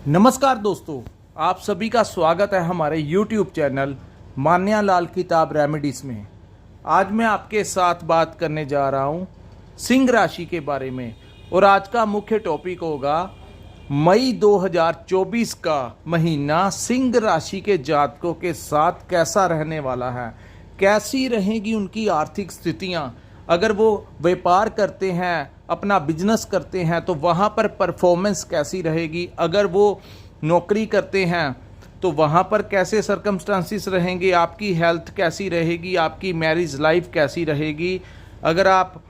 नमस्कार दोस्तों, आप सभी का स्वागत है हमारे YouTube चैनल मान्या लाल किताब रेमेडीज में। आज मैं आपके साथ बात करने जा रहा हूँ सिंह राशि के बारे में और आज का मुख्य टॉपिक होगा मई 2024 का महीना सिंह राशि के जातकों के साथ कैसा रहने वाला है, कैसी रहेगी उनकी आर्थिक स्थितियाँ। अगर वो व्यापार करते हैं, अपना बिजनेस करते हैं तो वहाँ पर परफॉर्मेंस कैसी रहेगी, अगर वो नौकरी करते हैं तो वहाँ पर कैसे सर्कमस्टांसिस रहेंगे, आपकी हेल्थ कैसी रहेगी, आपकी मैरिज लाइफ कैसी रहेगी, अगर आप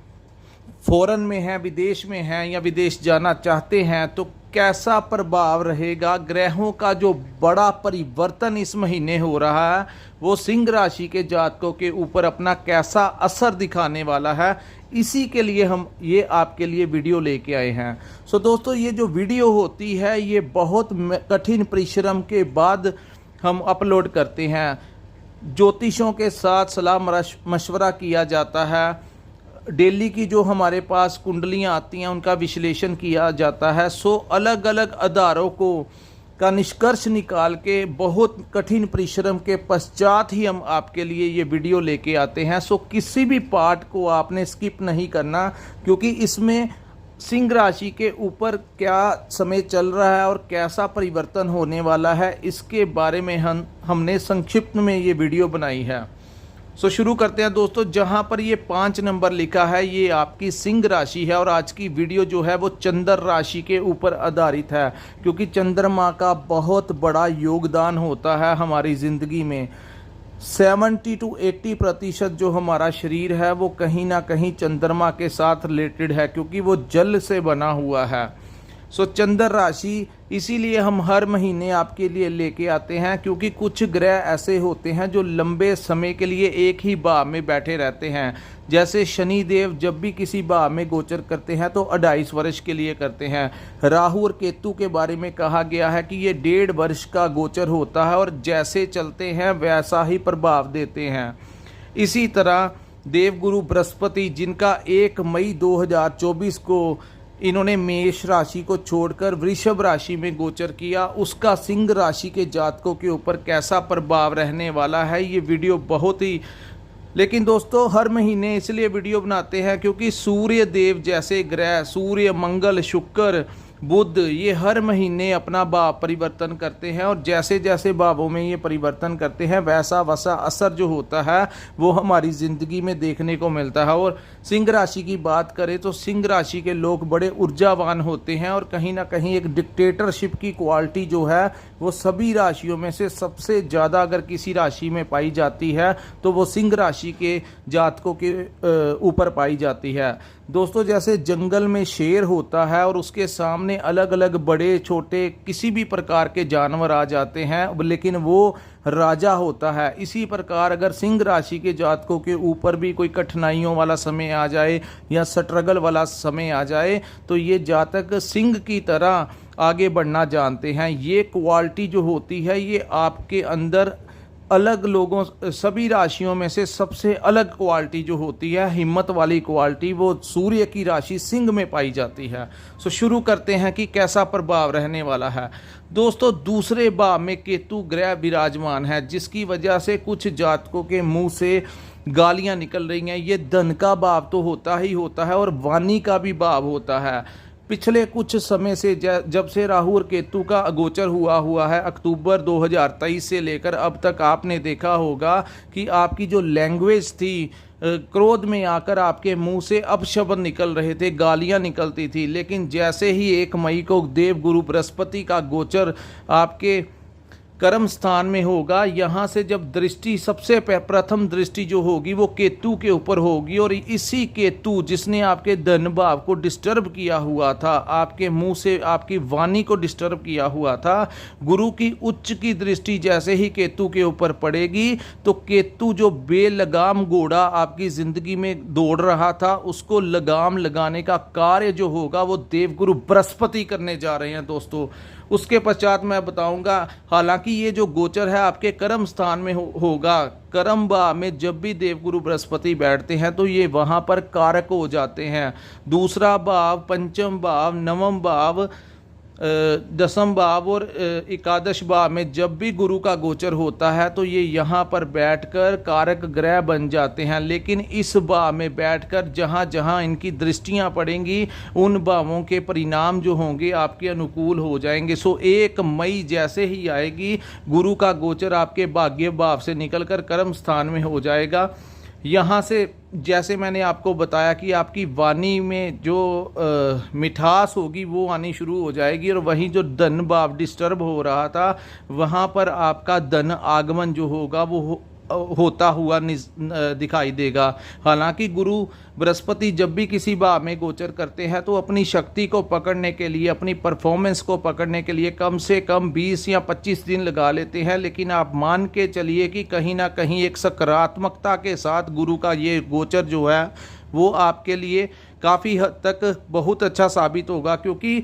फॉरेन में हैं, विदेश में हैं या विदेश जाना चाहते हैं तो कैसा प्रभाव रहेगा। ग्रहों का जो बड़ा परिवर्तन इस महीने हो रहा है वो सिंह राशि के जातकों के ऊपर अपना कैसा असर दिखाने वाला है, इसी के लिए हम ये आपके लिए वीडियो लेके आए हैं। सो दोस्तों, ये जो वीडियो होती है ये बहुत कठिन परिश्रम के बाद हम अपलोड करते हैं। ज्योतिषों के साथ सलाह मशवरा किया जाता है, डेली की जो हमारे पास कुंडलियां आती हैं उनका विश्लेषण किया जाता है। सो अलग अलग आधारों का निष्कर्ष निकाल के बहुत कठिन परिश्रम के पश्चात ही हम आपके लिए ये वीडियो लेके आते हैं। सो किसी भी पार्ट को आपने स्किप नहीं करना, क्योंकि इसमें सिंह राशि के ऊपर क्या समय चल रहा है और कैसा परिवर्तन होने वाला है इसके बारे में हमने संक्षिप्त में ये वीडियो बनाई है। सो शुरू करते हैं दोस्तों। जहां पर ये 5 नंबर लिखा है ये आपकी सिंह राशि है और आज की वीडियो जो है वो चंद्र राशि के ऊपर आधारित है, क्योंकि चंद्रमा का बहुत बड़ा योगदान होता है हमारी ज़िंदगी में। 70 to 80% जो हमारा शरीर है वो कहीं ना कहीं चंद्रमा के साथ रिलेटेड है, क्योंकि वो जल से बना हुआ है। सो चंद्र राशि इसीलिए हम हर महीने आपके लिए लेके आते हैं, क्योंकि कुछ ग्रह ऐसे होते हैं जो लंबे समय के लिए एक ही भाव में बैठे रहते हैं। जैसे शनि देव जब भी किसी भाव में गोचर करते हैं तो 2.5 वर्ष के लिए करते हैं। राहु और केतु के बारे में कहा गया है कि ये 1.5 वर्ष का गोचर होता है और जैसे चलते हैं वैसा ही प्रभाव देते हैं। इसी तरह देवगुरु बृहस्पति, जिनका 1 मई 2024 को इन्होंने मेष राशि को छोड़कर वृषभ राशि में गोचर किया, उसका सिंह राशि के जातकों के ऊपर कैसा प्रभाव रहने वाला है ये वीडियो बहुत ही। लेकिन दोस्तों, हर महीने इसलिए वीडियो बनाते हैं क्योंकि सूर्य देव जैसे ग्रह, सूर्य, मंगल, शुक्र, बुध, ये हर महीने अपना भाव परिवर्तन करते हैं और जैसे जैसे भावों में ये परिवर्तन करते हैं वैसा वैसा असर जो होता है वो हमारी ज़िंदगी में देखने को मिलता है। और सिंह राशि की बात करें तो सिंह राशि के लोग बड़े ऊर्जावान होते हैं और कहीं ना कहीं एक डिक्टेटरशिप की क्वालिटी जो है वो सभी राशियों में से सबसे ज़्यादा अगर किसी राशि में पाई जाती है तो वो सिंह राशि के जातकों के ऊपर पाई जाती है। दोस्तों, जैसे जंगल में शेर होता है और उसके सामने अलग अलग बड़े छोटे किसी भी प्रकार के जानवर आ जाते हैं लेकिन वो राजा होता है, इसी प्रकार अगर सिंह राशि के जातकों के ऊपर भी कोई कठिनाइयों वाला समय आ जाए या स्ट्रगल वाला समय आ जाए तो ये जातक सिंह की तरह आगे बढ़ना जानते हैं। ये क्वालिटी जो होती है ये आपके अंदर अलग लोगों, सभी राशियों में से सबसे अलग क्वालिटी जो होती है, हिम्मत वाली क्वालिटी, वो सूर्य की राशि सिंह में पाई जाती है। सो शुरू करते हैं कि कैसा प्रभाव रहने वाला है। दोस्तों, दूसरे भाव में केतु ग्रह विराजमान है, जिसकी वजह से कुछ जातकों के मुंह से गालियां निकल रही हैं। ये धन का भाव तो होता ही होता है और वाणी का भी भाव होता है। पिछले कुछ समय से जब से राहु और केतु का अगोचर हुआ है अक्टूबर 2023 से लेकर अब तक, आपने देखा होगा कि आपकी जो लैंग्वेज थी, क्रोध में आकर आपके मुंह से अपशब्द निकल रहे थे, गालियां निकलती थी। लेकिन जैसे ही 1 मई को देवगुरु बृहस्पति का गोचर आपके कर्म स्थान में होगा, यहाँ से जब दृष्टि, सबसे प्रथम दृष्टि जो होगी वो केतु के ऊपर होगी और इसी केतु जिसने आपके धन भाव को डिस्टर्ब किया हुआ था, आपके मुंह से आपकी वाणी को डिस्टर्ब किया हुआ था, गुरु की उच्च की दृष्टि जैसे ही केतु के ऊपर पड़ेगी तो केतु जो बेलगाम घोड़ा आपकी ज़िंदगी में दौड़ रहा था उसको लगाम लगाने का कार्य जो होगा वो देवगुरु बृहस्पति करने जा रहे हैं दोस्तों। उसके पश्चात मैं बताऊंगा, हालांकि ये जो गोचर है आपके कर्म स्थान में होगा, कर्म भाव में जब भी देवगुरु बृहस्पति बैठते हैं तो ये वहाँ पर कारक हो जाते हैं। दूसरा भाव, पंचम भाव, नवम भाव, दसम भाव और एकादश भाव में जब भी गुरु का गोचर होता है तो ये यहाँ पर बैठकर कारक ग्रह बन जाते हैं, लेकिन इस भाव में बैठकर जहाँ जहाँ इनकी दृष्टियाँ पड़ेंगी उन भावों के परिणाम जो होंगे आपके अनुकूल हो जाएंगे। सो 1 मई जैसे ही आएगी गुरु का गोचर आपके भाग्य भाव से निकलकर कर्म स्थान में हो जाएगा। यहाँ से जैसे मैंने आपको बताया कि आपकी वाणी में जो मिठास होगी वो आनी शुरू हो जाएगी, और वहीं जो धन भाव डिस्टर्ब हो रहा था वहाँ पर आपका धन आगमन जो होगा वो होता हुआ दिखाई देगा। हालांकि गुरु बृहस्पति जब भी किसी भाव में गोचर करते हैं तो अपनी शक्ति को पकड़ने के लिए, अपनी परफॉर्मेंस को पकड़ने के लिए कम से कम 20 या 25 दिन लगा लेते हैं, लेकिन आप मान के चलिए कि कहीं ना कहीं एक सकारात्मकता के साथ गुरु का ये गोचर जो है वो आपके लिए काफ़ी हद तक बहुत अच्छा साबित होगा। क्योंकि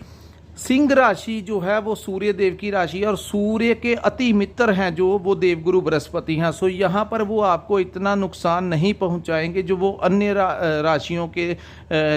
सिंह राशि जो है वो सूर्य देव की राशि है और सूर्य के अति मित्र हैं जो वो देवगुरु बृहस्पति हैं। सो यहाँ पर वो आपको इतना नुकसान नहीं पहुँचाएंगे जो वो अन्य राशियों के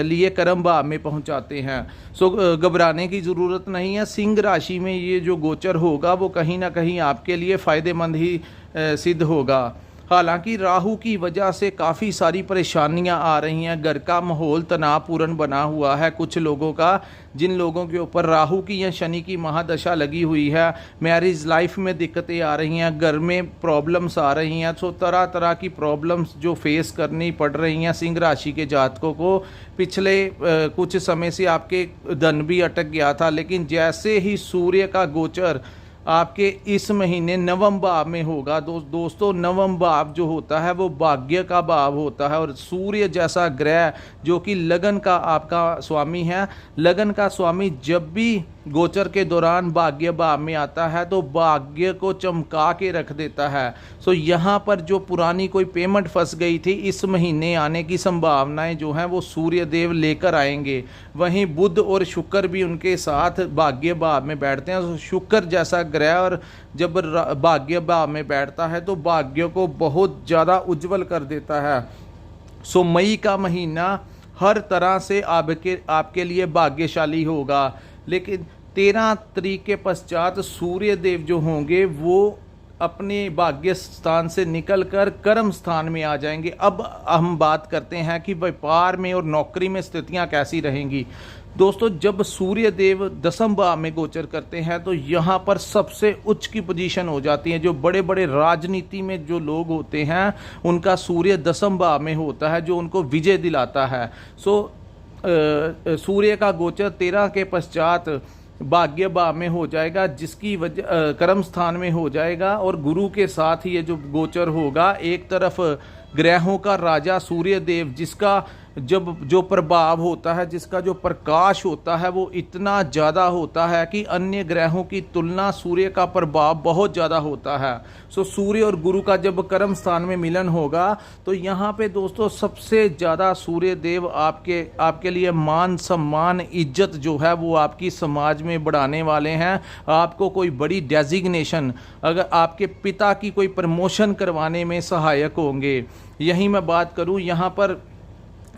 लिए कर्म भाव में पहुँचाते हैं। सो घबराने की ज़रूरत नहीं है। सिंह राशि में ये जो गोचर होगा वो कहीं ना कहीं आपके लिए फ़ायदेमंद ही सिद्ध होगा। हालांकि राहु की वजह से काफ़ी सारी परेशानियां आ रही हैं। घर का माहौल तनावपूर्ण बना हुआ है कुछ लोगों का, जिन लोगों के ऊपर राहु की या शनि की महादशा लगी हुई है। मैरिज लाइफ में दिक्कतें आ रही हैं, घर में प्रॉब्लम्स आ रही हैं। सो तरह तरह की प्रॉब्लम्स जो फेस करनी पड़ रही हैं सिंह राशि के जातकों को। पिछले कुछ समय से आपके धन भी अटक गया था, लेकिन जैसे ही सूर्य का गोचर आपके इस महीने नवम भाव में होगा, दोस्तों नवम भाव जो होता है वो भाग्य का भाव होता है, और सूर्य जैसा ग्रह जो कि लगन का आपका स्वामी है, लगन का स्वामी जब भी गोचर के दौरान भाग्य भाव में आता है तो भाग्य को चमका के रख देता है। सो यहाँ पर जो पुरानी कोई पेमेंट फंस गई थी इस महीने आने की संभावनाएं जो हैं वो सूर्य देव लेकर आएंगे। वहीं बुध और शुक्र भी उनके साथ भाग्य भाव में बैठते हैं। तो शुक्र जैसा ग्रह और जब भाग्य भाव में बैठता है तो भाग्य को बहुत ज़्यादा उज्जवल कर देता है। सो मई का महीना हर तरह से आपके लिए भाग्यशाली होगा, लेकिन 13 तारीख के पश्चात सूर्य देव जो होंगे वो अपने भाग्य स्थान से निकलकर कर्म स्थान में आ जाएंगे। अब हम बात करते हैं कि व्यापार में और नौकरी में स्थितियां कैसी रहेंगी। दोस्तों जब सूर्य देव दसम भाव में गोचर करते हैं तो यहाँ पर सबसे उच्च की पोजीशन हो जाती है। जो बड़े बड़े राजनीति में जो लोग होते हैं उनका सूर्य दसम भाव में होता है जो उनको विजय दिलाता है। सो सूर्य का गोचर 13 के पश्चात भाग्य भाव में हो जाएगा, जिसकी वजह कर्म स्थान में हो जाएगा, और गुरु के साथ ये जो गोचर होगा, एक तरफ ग्रहों का राजा सूर्य देव जिसका जब जो प्रभाव होता है, जिसका जो प्रकाश होता है वो इतना ज़्यादा होता है कि अन्य ग्रहों की तुलना सूर्य का प्रभाव बहुत ज़्यादा होता है। सो सूर्य और गुरु का जब कर्म स्थान में मिलन होगा तो यहाँ पे दोस्तों सबसे ज़्यादा सूर्य देव आपके लिए मान सम्मान इज्जत जो है वो आपकी समाज में बढ़ाने वाले हैं। आपको कोई बड़ी डेजिग्नेशन, अगर आपके पिता की कोई प्रमोशन करवाने में सहायक होंगे। यही मैं बात करूँ, यहाँ पर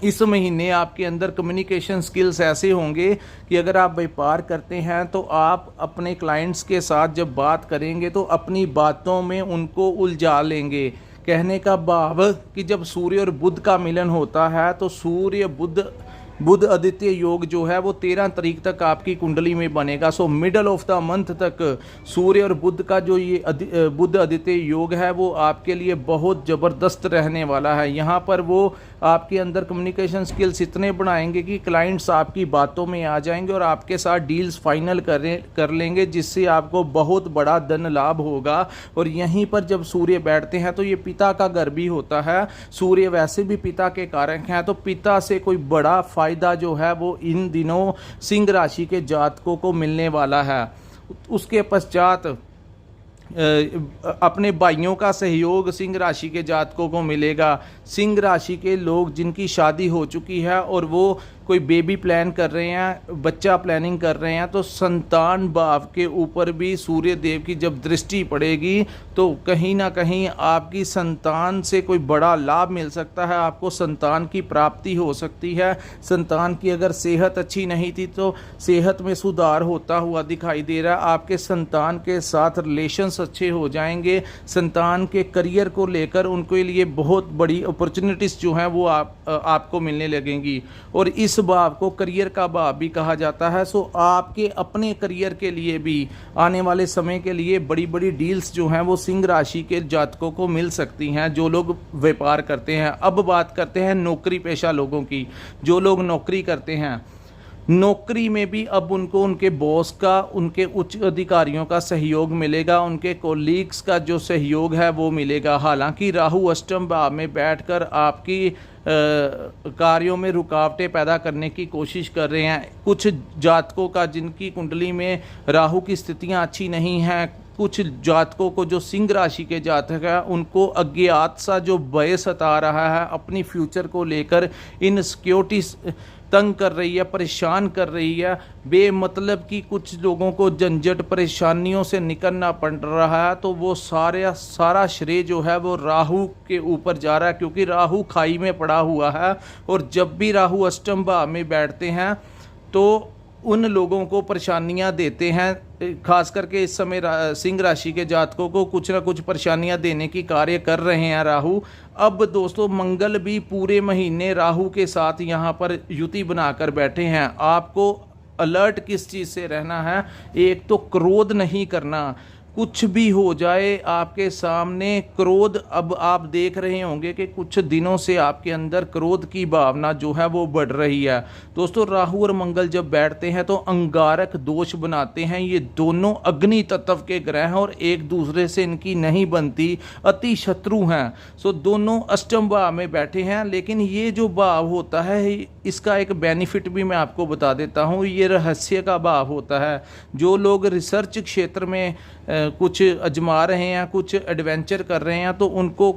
इस महीने आपके अंदर कम्युनिकेशन स्किल्स ऐसे होंगे कि अगर आप व्यापार करते हैं तो आप अपने क्लाइंट्स के साथ जब बात करेंगे तो अपनी बातों में उनको उलझा लेंगे। कहने का भाव कि जब सूर्य और बुध का मिलन होता है तो सूर्य बुध आदित्य योग जो है वो 13 तारीख तक आपकी कुंडली में बनेगा। So middle of the month तक सूर्य और बुध का जो ये बुध आदित्य योग है वो आपके लिए बहुत ज़बरदस्त रहने वाला है। यहाँ पर वो आपके अंदर कम्युनिकेशन स्किल्स इतने बढ़ाएंगे कि क्लाइंट्स आपकी बातों में आ जाएंगे और आपके साथ डील्स फाइनल कर लेंगे, जिससे आपको बहुत बड़ा धन लाभ होगा। और यहीं पर जब सूर्य बैठते हैं तो ये पिता का घर भी होता है। सूर्य वैसे भी पिता के कारक हैं, तो पिता से कोई बड़ा फायदा जो है वो इन दिनों सिंह राशि के जातकों को मिलने वाला है। उसके पश्चात अपने भाइयों का सहयोग सिंह राशि के जातकों को मिलेगा। सिंह राशि के लोग जिनकी शादी हो चुकी है और वो कोई बेबी प्लान कर रहे हैं, बच्चा प्लानिंग कर रहे हैं, तो संतान भाव के ऊपर भी सूर्य देव की जब दृष्टि पड़ेगी तो कहीं ना कहीं आपकी संतान से कोई बड़ा लाभ मिल सकता है, आपको संतान की प्राप्ति हो सकती है। संतान की अगर सेहत अच्छी नहीं थी तो सेहत में सुधार होता हुआ दिखाई दे रहा है। आपके संतान के साथ रिलेशंस अच्छे हो जाएंगे। संतान के करियर को लेकर उनके लिए बहुत बड़ी अपॉर्चुनिटीज़ जो हैं वो आपको मिलने लगेंगी। और इस भाव को करियर का भाव भी कहा जाता है। सो आपके अपने करियर के लिए भी आने वाले समय के लिए बड़ी बड़ी डील्स जो हैं वो सिंह राशि के जातकों को मिल सकती हैं, जो लोग व्यापार करते हैं। अब बात करते हैं नौकरी पेशा लोगों की। जो लोग नौकरी करते हैं, नौकरी में भी अब उनको उनके बॉस का, उनके उच्च अधिकारियों का सहयोग मिलेगा, उनके कोलीग्स का जो सहयोग है वो मिलेगा। हालांकि राहु अष्टम भाव में बैठकर आपकी कार्यों में रुकावटें पैदा करने की कोशिश कर रहे हैं। कुछ जातकों का जिनकी कुंडली में राहु की स्थितियां अच्छी नहीं हैं, कुछ जातकों को जो सिंह राशि के जातक है उनको अज्ञात सा जो भय सता रहा है अपनी फ्यूचर को लेकर, इनसिक्योरिटी तंग कर रही है, परेशान कर रही है। बेमतलब की कुछ लोगों को झंझट परेशानियों से निकलना पड़ रहा है, तो वो सारा श्रेय जो है वो राहु के ऊपर जा रहा है, क्योंकि राहु खाई में पड़ा हुआ है। और जब भी राहु अष्टम भाव में बैठते हैं तो उन लोगों को परेशानियां देते हैं। खास करके इस समय सिंह राशि के जातकों को कुछ ना कुछ परेशानियां देने की कार्य कर रहे हैं राहु। अब दोस्तों मंगल भी पूरे महीने राहु के साथ यहाँ पर युति बनाकर बैठे हैं। आपको अलर्ट किस चीज़ से रहना है? एक तो क्रोध नहीं करना। कुछ भी हो जाए आपके सामने क्रोध, अब आप देख रहे होंगे कि कुछ दिनों से आपके अंदर क्रोध की भावना जो है वो बढ़ रही है। दोस्तों राहु और मंगल जब बैठते हैं तो अंगारक दोष बनाते हैं। ये दोनों अग्नि तत्व के ग्रह हैं और एक दूसरे से इनकी नहीं बनती, अति शत्रु हैं। सो दोनों अष्टम भाव में बैठे हैं। लेकिन ये जो भाव होता है इसका एक बेनिफिट भी मैं आपको बता देता हूँ। ये रहस्य का भाव होता है। जो लोग रिसर्च क्षेत्र में कुछ अजमा रहे हैं, कुछ एडवेंचर कर रहे हैं, तो उनको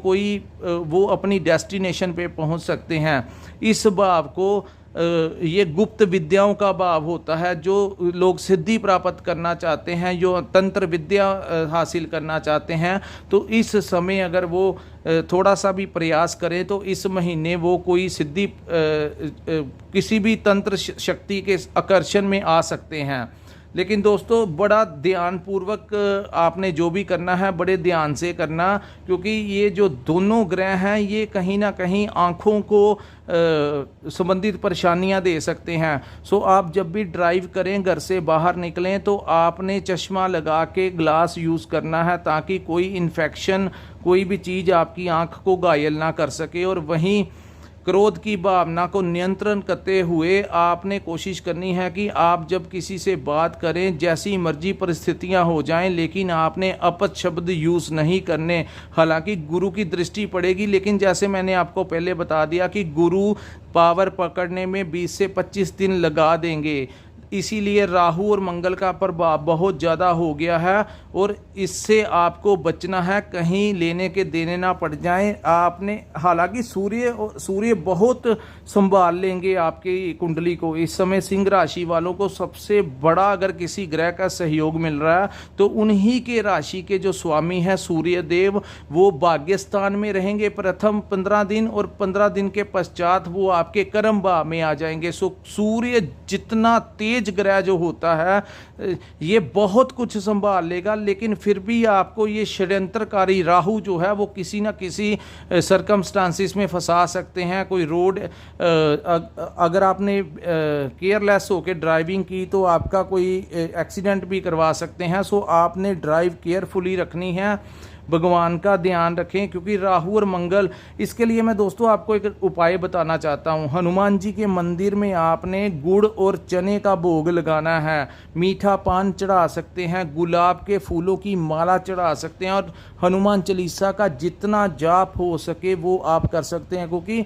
वो अपनी डेस्टिनेशन पे पहुंच सकते हैं। इस भाव को ये गुप्त विद्याओं का भाव होता है। जो लोग सिद्धि प्राप्त करना चाहते हैं, जो तंत्र विद्या हासिल करना चाहते हैं, तो इस समय अगर वो थोड़ा सा भी प्रयास करें तो इस महीने वो कोई सिद्धि किसी भी तंत्र शक्ति के आकर्षण में आ सकते हैं। लेकिन दोस्तों बड़ा ध्यानपूर्वक आपने जो भी करना है बड़े ध्यान से करना, क्योंकि ये जो दोनों ग्रह हैं ये कहीं ना कहीं आँखों को संबंधित परेशानियां दे सकते हैं। सो आप जब भी ड्राइव करें, घर से बाहर निकलें, तो आपने चश्मा लगा के ग्लास यूज़ करना है ताकि कोई इन्फेक्शन, कोई भी चीज़ आपकी आँख को घायल ना कर सके। और वहीं क्रोध की भावना को नियंत्रण करते हुए आपने कोशिश करनी है कि आप जब किसी से बात करें, जैसी मर्जी परिस्थितियां हो जाएं, लेकिन आपने अपशब्द यूज़ नहीं करने। हालांकि गुरु की दृष्टि पड़ेगी, लेकिन जैसे मैंने आपको पहले बता दिया कि गुरु पावर पकड़ने में 20 से 25 दिन लगा देंगे। इसीलिए राहु और मंगल का प्रभाव बहुत ज़्यादा हो गया है और इससे आपको बचना है, कहीं लेने के देने ना पड़ जाएं। आपने हालांकि सूर्य बहुत संभाल लेंगे आपकी कुंडली को। इस समय सिंह राशि वालों को सबसे बड़ा अगर किसी ग्रह का सहयोग मिल रहा है तो उन्हीं के राशि के जो स्वामी हैं सूर्य देव, वो भाग्य स्थान में रहेंगे प्रथम 15 दिन, और 15 दिन के पश्चात वो आपके कर्म भाव में आ जाएंगे। सो सूर्य जितना तेज ग्रह जो होता है ये बहुत कुछ संभाल लेगा, लेकिन फिर भी आपको ये षड्यंत्रकारी राहु जो है वो किसी ना किसी सरकमस्टांसिस में फंसा सकते हैं। कोई रोड अगर आपने केयरलेस होकर ड्राइविंग की तो आपका कोई एक्सीडेंट भी करवा सकते हैं। सो आपने ड्राइव केयरफुली रखनी है, भगवान का ध्यान रखें, क्योंकि राहु और मंगल। इसके लिए मैं दोस्तों आपको एक उपाय बताना चाहता हूं। हनुमान जी के मंदिर में आपने गुड़ और चने का भोग लगाना है, मीठा पान चढ़ा सकते हैं, गुलाब के फूलों की माला चढ़ा सकते हैं, और हनुमान चालीसा का जितना जाप हो सके वो आप कर सकते हैं। क्योंकि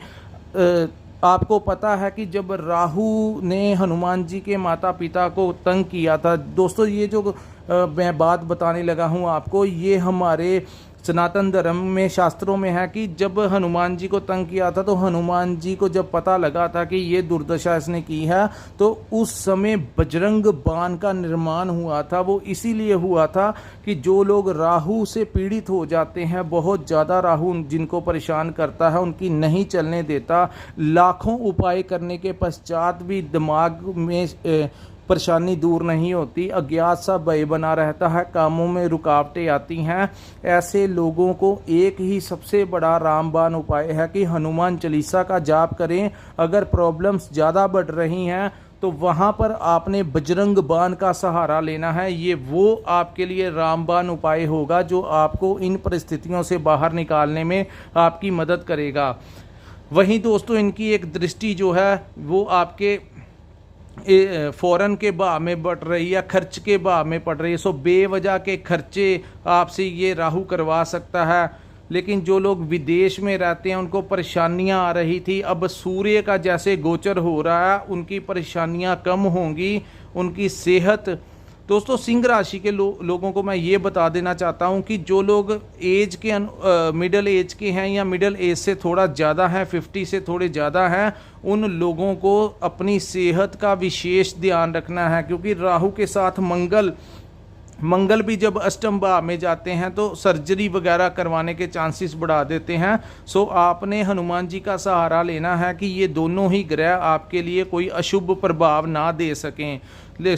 आपको पता है कि जब राहु ने हनुमान जी के माता पिता को तंग किया था, दोस्तों ये जो मैं बात बताने लगा हूँ आपको, ये हमारे सनातन धर्म में शास्त्रों में है कि जब हनुमान जी को तंग किया था, तो हनुमान जी को जब पता लगा था कि ये दुर्दशा इसने की है, तो उस समय बजरंग बाण का निर्माण हुआ था। वो इसीलिए हुआ था कि जो लोग राहु से पीड़ित हो जाते हैं, बहुत ज़्यादा राहु जिनको परेशान करता है, उनकी नहीं चलने देता, लाखों उपाय करने के पश्चात भी दिमाग में परेशानी दूर नहीं होती, अज्ञात सा भय बना रहता है, कामों में रुकावटें आती हैं। ऐसे लोगों को एक ही सबसे बड़ा रामबाण उपाय है कि हनुमान चालीसा का जाप करें। अगर प्रॉब्लम्स ज़्यादा बढ़ रही हैं तो वहाँ पर आपने बजरंग बाण का सहारा लेना है। ये वो आपके लिए रामबाण उपाय होगा जो आपको इन परिस्थितियों से बाहर निकालने में आपकी मदद करेगा। वहीं दोस्तों, इनकी एक दृष्टि जो है वो आपके फौरन के भाव में बढ़ रही है, खर्च के भाव में पड़ रही है। सो बेवजह के खर्चे आपसे ये राहु करवा सकता है। लेकिन जो लोग विदेश में रहते हैं उनको परेशानियां आ रही थी, अब सूर्य का जैसे गोचर हो रहा है उनकी परेशानियां कम होंगी, उनकी सेहत। दोस्तों, सिंह राशि के लोगों को मैं ये बता देना चाहता हूँ कि जो लोग एज के मिडिल एज के हैं या मिडिल एज से थोड़ा ज़्यादा हैं, 50 से थोड़े ज़्यादा हैं, उन लोगों को अपनी सेहत का विशेष ध्यान रखना है। क्योंकि राहु के साथ मंगल भी जब अष्टम भाव में जाते हैं तो सर्जरी वगैरह करवाने के चांसेस बढ़ा देते हैं। सो आपने हनुमान जी का सहारा लेना है कि ये दोनों ही ग्रह आपके लिए कोई अशुभ प्रभाव ना दे सकें।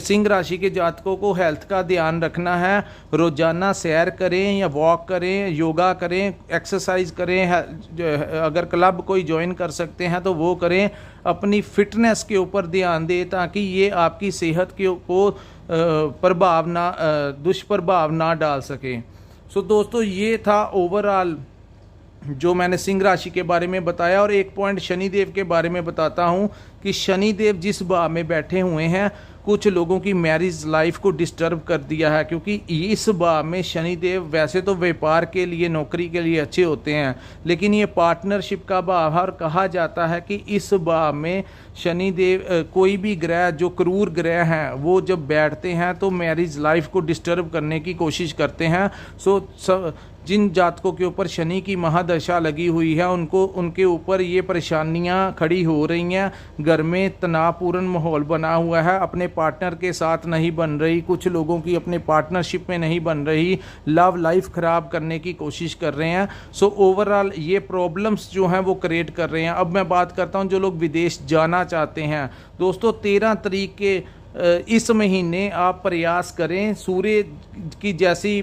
सिंह राशि के जातकों को हेल्थ का ध्यान रखना है। रोजाना सैर करें या वॉक करें, योगा करें, एक्सरसाइज करें, अगर क्लब कोई ज्वाइन कर सकते हैं तो वो करें। अपनी फिटनेस के ऊपर ध्यान दें ताकि ये आपकी सेहत को दुष्प्रभाव ना डाल सके। सो दोस्तों, ये था ओवरऑल जो मैंने सिंह राशि के बारे में बताया। और एक पॉइंट शनिदेव के बारे में बताता हूँ कि शनिदेव जिस भाव में बैठे हुए हैं, कुछ लोगों की मैरिज लाइफ को डिस्टर्ब कर दिया है। क्योंकि इस भाव में शनिदेव वैसे तो व्यापार के लिए, नौकरी के लिए अच्छे होते हैं, लेकिन ये पार्टनरशिप का भाव है। और कहा जाता है कि इस भाव में शनिदेव, कोई भी ग्रह जो क्रूर ग्रह हैं, वो जब बैठते हैं तो मैरिज लाइफ को डिस्टर्ब करने की कोशिश करते हैं। जिन जातकों के ऊपर शनि की महादशा लगी हुई है उनके ऊपर ये परेशानियां खड़ी हो रही हैं। घर में तनावपूर्ण माहौल बना हुआ है, अपने पार्टनर के साथ नहीं बन रही, कुछ लोगों की अपने पार्टनरशिप में नहीं बन रही, लव लाइफ खराब करने की कोशिश कर रहे हैं। सो ओवरऑल ये प्रॉब्लम्स जो हैं वो क्रिएट कर रहे हैं। अब मैं बात करता हूं जो लोग विदेश जाना चाहते हैं। दोस्तों, 13 तारीख के इस महीने आप प्रयास करें। सूर्य की जैसी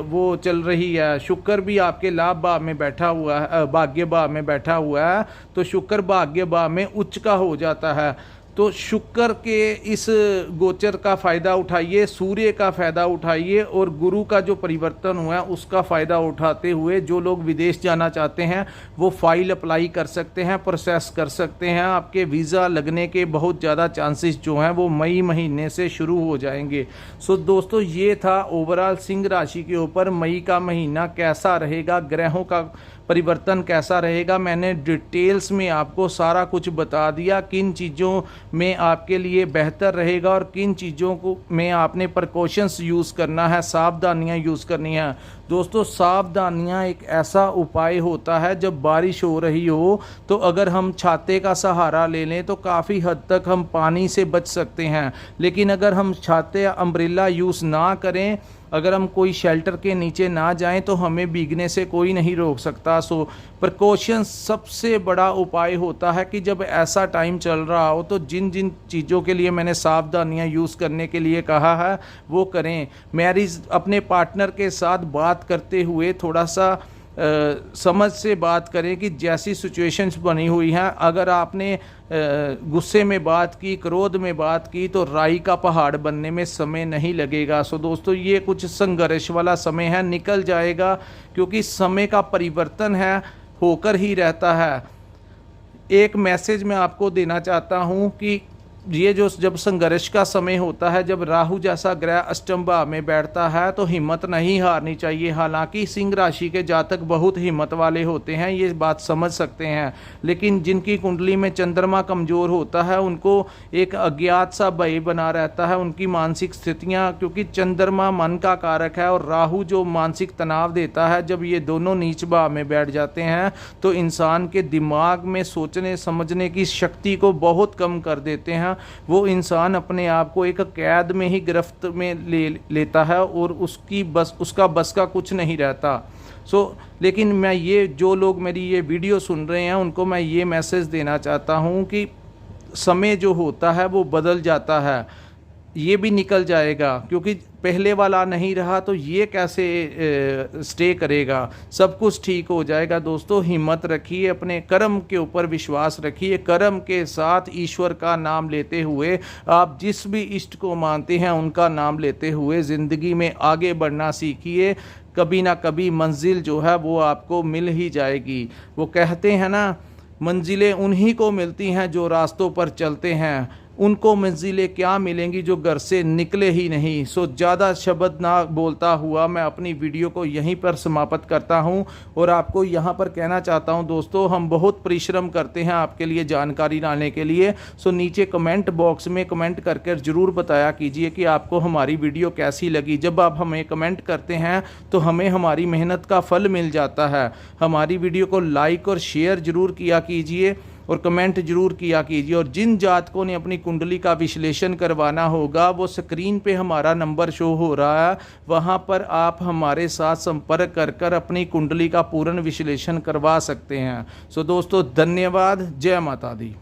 वो चल रही है, शुक्र भी आपके लाभ भाव में बैठा हुआ है, भाग्य भाव में बैठा हुआ है, तो शुक्र भाग्य भाव में उच्च का हो जाता है। तो शुक्र के इस गोचर का फ़ायदा उठाइए, सूर्य का फ़ायदा उठाइए, और गुरु का जो परिवर्तन हुआ है उसका फ़ायदा उठाते हुए जो लोग विदेश जाना चाहते हैं वो फाइल अप्लाई कर सकते हैं, प्रोसेस कर सकते हैं। आपके वीज़ा लगने के बहुत ज़्यादा चांसेस जो हैं वो मई महीने से शुरू हो जाएंगे। सो दोस्तों, ये था ओवरऑल सिंह राशि के ऊपर मई का महीना कैसा रहेगा, ग्रहों का परिवर्तन कैसा रहेगा। मैंने डिटेल्स में आपको सारा कुछ बता दिया, किन चीज़ों में आपके लिए बेहतर रहेगा और किन चीज़ों को में आपने प्रिकॉशंस यूज़ करना है, सावधानियां यूज़ करनी है। दोस्तों, सावधानियां एक ऐसा उपाय होता है जब बारिश हो रही हो तो अगर हम छाते का सहारा ले लें तो काफ़ी हद तक हम पानी से बच सकते हैं। लेकिन अगर हम छाते या अम्ब्रेला यूज़ ना करें, अगर हम कोई शेल्टर के नीचे ना जाएं तो हमें भीगने से कोई नहीं रोक सकता। सो प्रिकॉशंस सबसे बड़ा उपाय होता है कि जब ऐसा टाइम चल रहा हो तो जिन जिन चीज़ों के लिए मैंने सावधानियां यूज़ करने के लिए कहा है वो करें। मैरिज अपने पार्टनर के साथ बात करते हुए थोड़ा सा समझ से बात करें कि जैसी सिचुएशंस बनी हुई हैं, अगर आपने गुस्से में बात की, क्रोध में बात की, तो राई का पहाड़ बनने में समय नहीं लगेगा। सो दोस्तों, ये कुछ संघर्ष वाला समय है, निकल जाएगा, क्योंकि समय का परिवर्तन है, होकर ही रहता है। एक मैसेज मैं आपको देना चाहता हूँ कि ये जो जब संघर्ष का समय होता है, जब राहु जैसा ग्रह अष्टम भाव में बैठता है तो हिम्मत नहीं हारनी चाहिए। हालांकि सिंह राशि के जातक बहुत हिम्मत वाले होते हैं, ये बात समझ सकते हैं, लेकिन जिनकी कुंडली में चंद्रमा कमज़ोर होता है उनको एक अज्ञात सा भय बना रहता है। उनकी मानसिक स्थितियाँ, क्योंकि चंद्रमा मन का कारक है और राहु जो मानसिक तनाव देता है, जब ये दोनों नीच भाव में बैठ जाते हैं तो इंसान के दिमाग में सोचने समझने की शक्ति को बहुत कम कर देते हैं। वो इंसान अपने आप को एक कैद में ही गिरफ्त में लेता है और उसका बस का कुछ नहीं रहता। लेकिन मैं ये जो लोग मेरी ये वीडियो सुन रहे हैं उनको मैं ये मैसेज देना चाहता हूँ कि समय जो होता है वो बदल जाता है, ये भी निकल जाएगा, क्योंकि पहले वाला नहीं रहा तो ये कैसे स्टे करेगा। सब कुछ ठीक हो जाएगा। दोस्तों, हिम्मत रखिए, अपने कर्म के ऊपर विश्वास रखिए, कर्म के साथ ईश्वर का नाम लेते हुए, आप जिस भी इष्ट को मानते हैं उनका नाम लेते हुए ज़िंदगी में आगे बढ़ना सीखिए। कभी ना कभी मंजिल जो है वो आपको मिल ही जाएगी। वो कहते हैं ना, मंजिलें उन्हीं को मिलती हैं जो रास्तों पर चलते हैं, उनको मंजिलें क्या मिलेंगी जो घर से निकले ही नहीं। ज़्यादा शब्द ना बोलता हुआ मैं अपनी वीडियो को यहीं पर समाप्त करता हूं और आपको यहां पर कहना चाहता हूं दोस्तों, हम बहुत परिश्रम करते हैं आपके लिए जानकारी लाने के लिए। नीचे कमेंट बॉक्स में कमेंट करके ज़रूर बताया कीजिए कि आपको हमारी वीडियो कैसी लगी। जब आप हमें कमेंट करते हैं तो हमें हमारी मेहनत का फल मिल जाता है। हमारी वीडियो को लाइक और शेयर ज़रूर किया कीजिए और कमेंट जरूर किया कीजिए। और जिन जातकों ने अपनी कुंडली का विश्लेषण करवाना होगा, वो स्क्रीन पे हमारा नंबर शो हो रहा है, वहाँ पर आप हमारे साथ संपर्क कर अपनी कुंडली का पूर्ण विश्लेषण करवा सकते हैं। दोस्तों, धन्यवाद। जय माता दी।